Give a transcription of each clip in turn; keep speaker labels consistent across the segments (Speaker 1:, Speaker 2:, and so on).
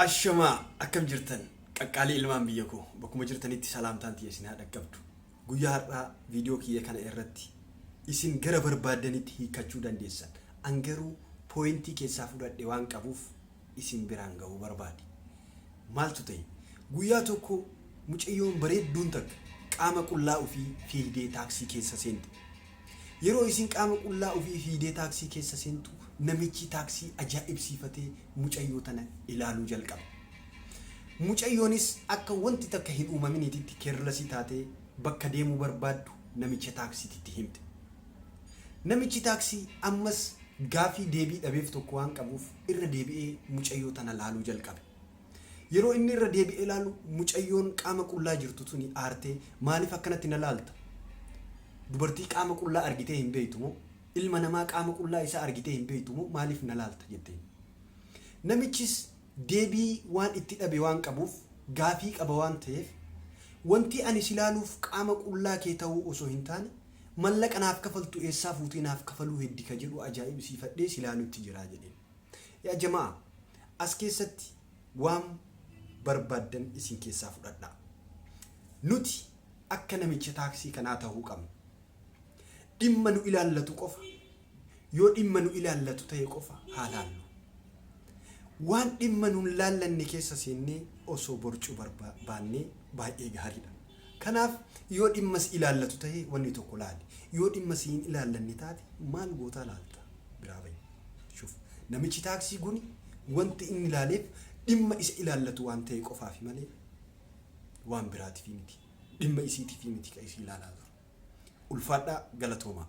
Speaker 1: Ashama akkam jirtan qaqqaalii ilmaan biyya koo bakkuma jirtanitti salaamtaan tiyya isin haa dhaqqabdu. Guyyaa har'aa viidiyoo kiyya kana irratti isin gara barbaadanitti hiikachuu dandeessan. An garuu pooyintii keessaa fudhadhe waan qabuuf isin biraan ga'uu barbaade. Maaltu ta'e? Guyyaa tokko mucayyoon bareedduun takka qaama qullaa ofii fiigdee taaksii keessa seente. Yeroo isin qaama qullaa ofii fiigdee taaksii keessa seentu namichi taaksii ajaa'ibsiifatee mucayyoo tana ilaaluu jalqaba. Mucayyoonis akka wanti takka hin uumaminitti keerlasii taatee bakka deemuu barbaaddu namicha taaksiitti himte. Namichi taaksii ammas gaafii deebii dhabeef tokko waan qabuuf irra deebi'ee mucayyoo tana ilaaluu jalqabe. Yeroo inni irra deebi'ee ilaalu mucayyoon qaama qullaa jirtu tuni aartee maaliif akkanatti na laalta? Dubartii qaama qullaa argitee hin beektu moo? Ilma namaa qaama qullaa isaa argitee hin beektu moo maaliif na laalta jettee? Namichis deebii waan itti dhabe waan qabuuf gaafii qaba waan ta'eef wanti ani si ilaaluuf qaama qullaa kee ta'uu osoo hin taane mallaqa naaf kafaltu eessaa fuutee naaf kafaluu heddi ka jedhu ajaa'ibsiifadhee si ilaaluutti jira jedheen. Yaa jamaa as keessatti waan barbaaddan isin keessaa fudhadhaa. Nuti akka namicha taaksii kanaa ta'uu qabna. Dhimma nu ilaallatu qofa yoo dhimma nu ilaallatu ta'e qofa haa laallu. Waan dhimma nu laallanne keessa seennee osoo borcuu barbaannee baay'ee gaariidha. Kanaaf yoo dhimma si ilaallatu ta'e wanni tokko laali. Yoo dhimma si hin ilaallanne taate maal gootaa laalta biraa bahi. Shuf namichi taaksii kuni wanti inni ilaaleef dhimma isa ilaallatu waan ta'e qofaaf malee waan biraatiif miti. Dhimma isiitiif miti ka isi ilaalaa jiru. Ulfaadhaa galatooma.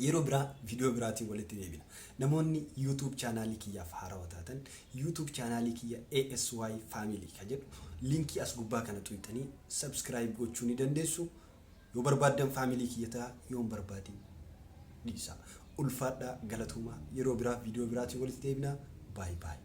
Speaker 1: Yeroo biraa viidiyoo biraatiin walitti deebina. Namoonni YouTube chaanaalii kiyyaaf haarawaa taatan YouTube chaanaalii kiyya ASY Family ka jedhu linkii as gubbaa kana tuqxanii subscribe gochuu ni dandeessu. Yoo barbaaddan family kiyya ta'a, yoo barbaadin dhiisa. Ulfaadhaa galatooma. Yeroo biraa viidiyoo biraatiin walitti deebina. Bye bye.